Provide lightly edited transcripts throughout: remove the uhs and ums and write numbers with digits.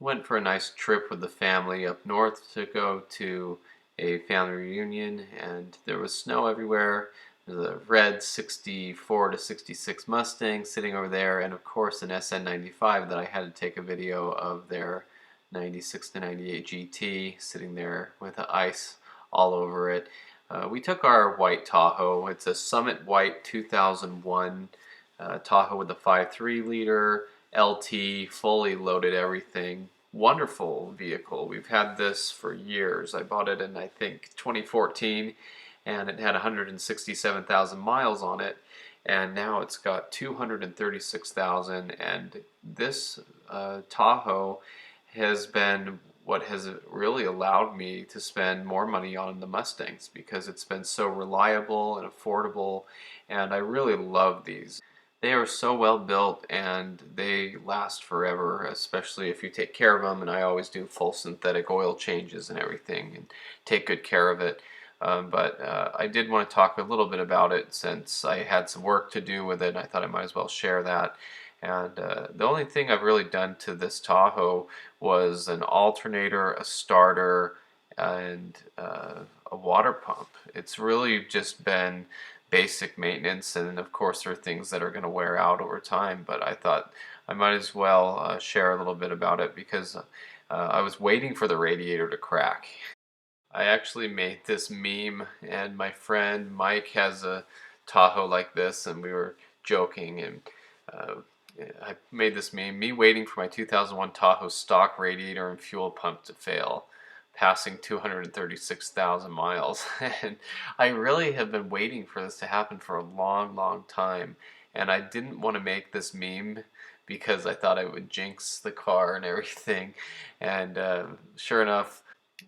Went for a nice trip with the family up north to go to a family reunion, and there was snow everywhere. There's a red 64 to 66 Mustang sitting over there, and of course an SN95 that I had to take a video of their 96 to 98 GT sitting there with the ice all over it. We took our white Tahoe. It's a Summit White 2001 Tahoe with a 5.3 liter LT, fully loaded everything. Wonderful vehicle. We've had this for years. I bought it in, I think, 2014, and it had 167,000 miles on it, and now it's got 236,000. And this Tahoe has been what has really allowed me to spend more money on the Mustangs because it's been so reliable and affordable, and I really love these. They are so well built and they last forever, especially if you take care of them. And I always do full synthetic oil changes and everything and take good care of it. But I did want to talk a little bit about it since I had some work to do with it. I thought I might as well share that. And the only thing I've really done to this Tahoe was an alternator, a starter, and a water pump. It's really just been basic maintenance, and of course there are things that are going to wear out over time, but I thought I might as well share a little bit about it because I was waiting for the radiator to crack. I actually made this meme, and my friend Mike has a Tahoe like this, and we were joking, and uh, I made this meme, me waiting for my 2001 Tahoe stock radiator and fuel pump to fail, passing 236,000 miles. And I really have been waiting for this to happen for a long, long time. And I didn't want to make this meme because I thought I would jinx the car and everything. And sure enough,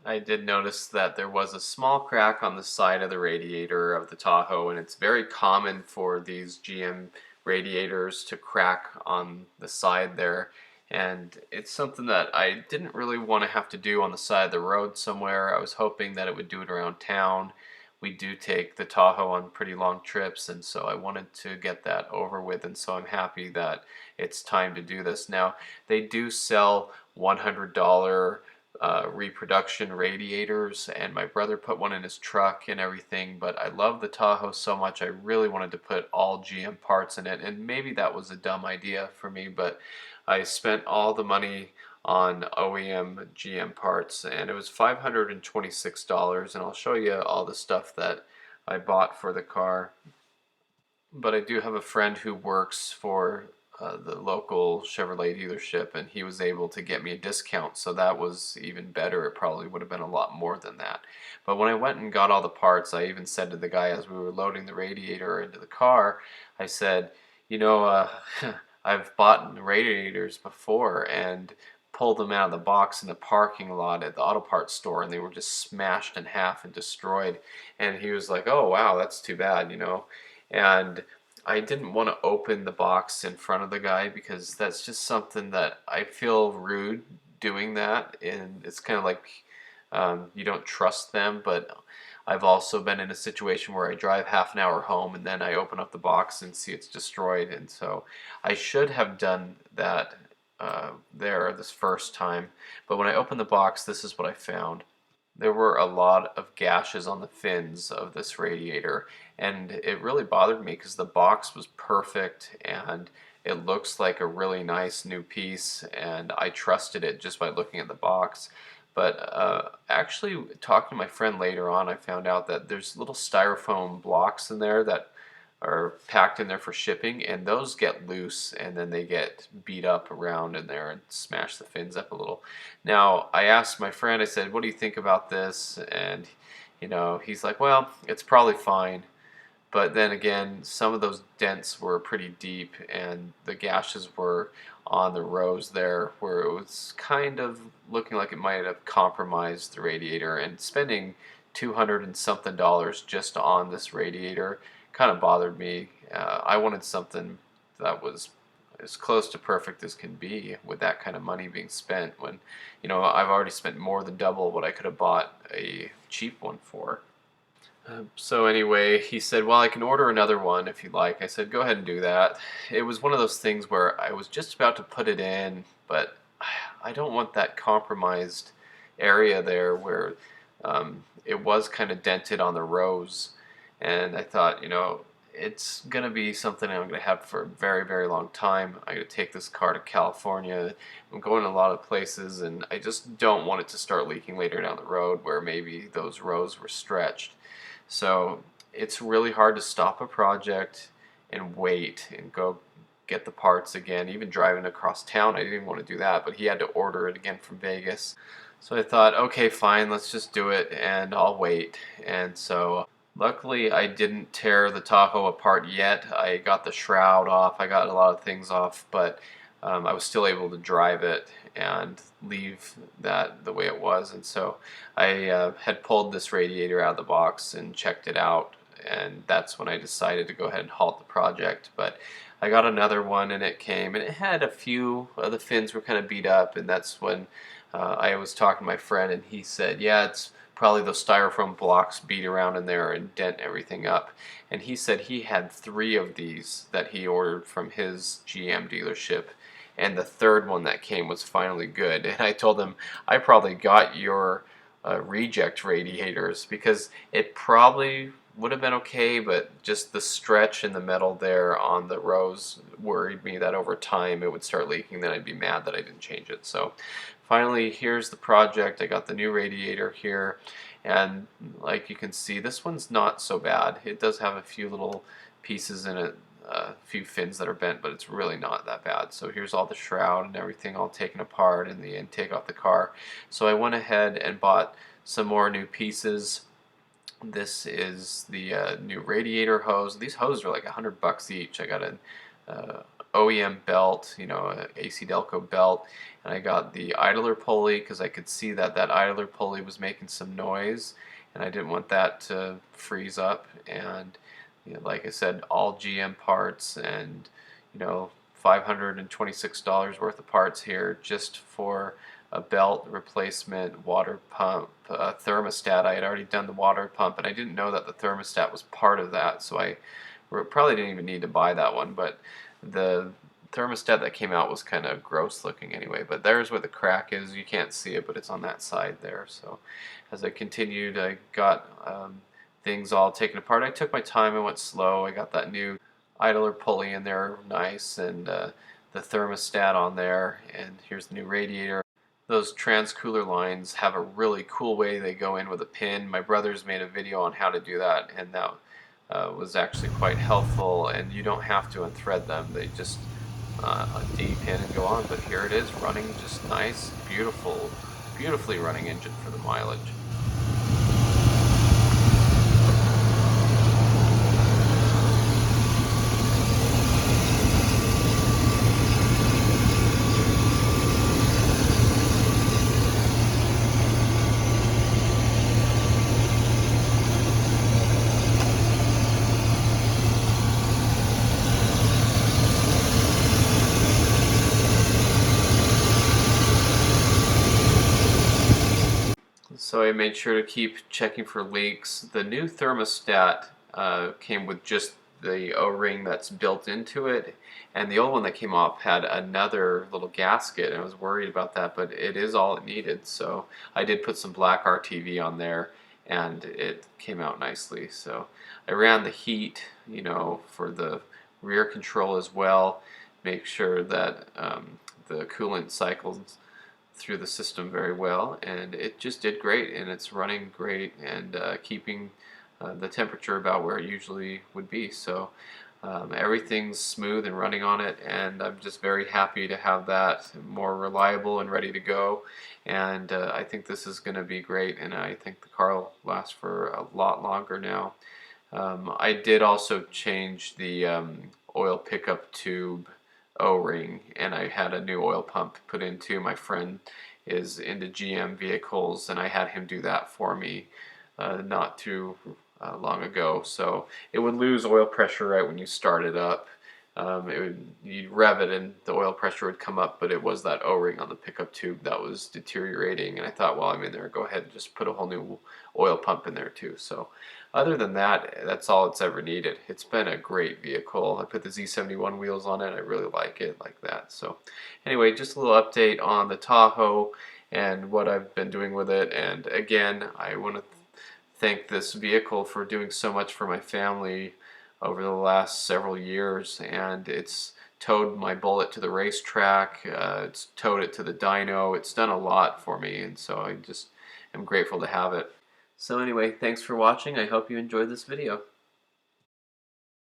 I did notice that there was a small crack on the side of the radiator of the Tahoe, and it's very common for these GM radiators to crack on the side there. And it's something that I didn't really want to have to do on the side of the road somewhere. I was hoping that it would do it around town. We do take the Tahoe on pretty long trips, and so I wanted to get that over with, and so I'm happy that it's time to do this. Now, they do sell $100 reproduction radiators, and my brother put one in his truck and everything, but I love the Tahoe so much I really wanted to put all GM parts in it, and maybe that was a dumb idea for me, but I spent all the money on OEM GM parts, and it was $526, and I'll show you all the stuff that I bought for the car. But I do have a friend who works for the local Chevrolet dealership, and he was able to get me a discount, so that was even better. It probably would have been a lot more than that. But when I went and got all the parts, I even said to the guy as we were loading the radiator into the car, I said, you know, I've bought radiators before and pulled them out of the box in the parking lot at the auto parts store, and they were just smashed in half and destroyed. And he was like, oh wow, that's too bad, you know. And I didn't want to open the box in front of the guy because that's just something that I feel rude doing that, and it's kind of like you don't trust them. But I've also been in a situation where I drive half an hour home and then I open up the box and see it's destroyed, and so I should have done that there this first time. But when I opened the box, this is what I found. There were a lot of gashes on the fins of this radiator, and it really bothered me because the box was perfect and it looks like a really nice new piece, and I trusted it just by looking at the box. But actually talking to my friend later on, I found out that there's little styrofoam blocks in there that are packed in there for shipping, and those get loose and then they get beat up around in there and smash the fins up a little. Now, I asked my friend, I said, what do you think about this? And you know, he's like, well, it's probably fine. But then again, some of those dents were pretty deep, and the gashes were on the rows there where it was kind of looking like it might have compromised the radiator. And spending 200 and something dollars just on this radiator kind of bothered me. I wanted something that was as close to perfect as can be with that kind of money being spent when, you know, I've already spent more than double what I could have bought a cheap one for. So anyway, he said, well, I can order another one if you like. I said, go ahead and do that. It was one of those things where I was just about to put it in, but I don't want that compromised area there where it was kind of dented on the rows. And I thought, it's going to be something I'm going to have for a very, very long time. I'm going to take this car to California. I'm going to a lot of places, and I just don't want it to start leaking later down the road where maybe those rows were stretched. So it's really hard to stop a project and wait and go get the parts again. Even driving across town, I didn't even want to do that, but he had to order it again from Vegas. So I thought, okay, fine, let's just do it and I'll wait. And so luckily I didn't tear the Tahoe apart yet. I got the shroud off, I got a lot of things off, but I was still able to drive it and leave that the way it was. And so I had pulled this radiator out of the box and checked it out, and that's when I decided to go ahead and halt the project. But I got another one and it came, and it had a few of the fins were kind of beat up, and that's when I was talking to my friend, and he said, yeah, it's probably those styrofoam blocks beat around in there and dent everything up. And he said he had 3 of these that he ordered from his GM dealership, and the third one that came was finally good. And I told him, I probably got your reject radiators, because it probably would have been okay, but just the stretch in the metal there on the rows worried me that over time it would start leaking, then I'd be mad that I didn't change it. So finally, here's the project. I got the new radiator here, and like you can see, this one's not so bad. It does have a few little pieces in it, a few fins that are bent, but it's really not that bad. So here's all the shroud and everything all taken apart and the intake off the car. So I went ahead and bought some more new pieces. This is the new radiator hose. These hoses are like $100 each. I got an OEM belt, a AC Delco belt, and I got the idler pulley because I could see that that idler pulley was making some noise, and I didn't want that to freeze up. And like I said, all GM parts, and $526 worth of parts here just for a belt replacement, water pump, thermostat. I had already done the water pump, and I didn't know that the thermostat was part of that, so I probably didn't even need to buy that one. But the thermostat that came out was kind of gross looking anyway. But there's where the crack is. You can't see it, but it's on that side there. So as I continued, I got things all taken apart. I took my time and went slow. I got that new idler pulley in there, nice, and the thermostat on there. And here's the new radiator. Those transcooler lines have a really cool way they go in with a pin. My brother's made a video on how to do that, and that was actually quite helpful, and you don't have to unthread them. They just D-pin and go on. But here it is, running just nice, beautiful, beautifully running engine for the mileage. So I made sure to keep checking for leaks. The new thermostat came with just the O-ring that's built into it, and the old one that came off had another little gasket, and I was worried about that, but it is all it needed. So I did put some black RTV on there, and it came out nicely. So I ran the heat, for the rear control as well. Make sure that the coolant cycles through the system very well, and it just did great, and it's running great, and keeping the temperature about where it usually would be. So everything's smooth and running on it, and I'm just very happy to have that more reliable and ready to go. And I think this is going to be great, and I think the car will last for a lot longer now. I did also change the oil pickup tube O-ring, and I had a new oil pump put in too. My friend is into GM vehicles, and I had him do that for me not too long ago. So it would lose oil pressure right when you start it up, You'd rev it and the oil pressure would come up, but it was that O-ring on the pickup tube that was deteriorating. And I thought, well, I'm in there, go ahead and just put a whole new oil pump in there too. So other than that, that's all it's ever needed. It's been a great vehicle. I put the Z71 wheels on it. I really like it like that. So anyway, just a little update on the Tahoe and what I've been doing with it. And again, I want to thank this vehicle for doing so much for my family over the last several years, and it's towed my Bullet to the racetrack, it's towed it to the dyno, it's done a lot for me, and so I just am grateful to have it. So anyway, thanks for watching. I hope you enjoyed this video.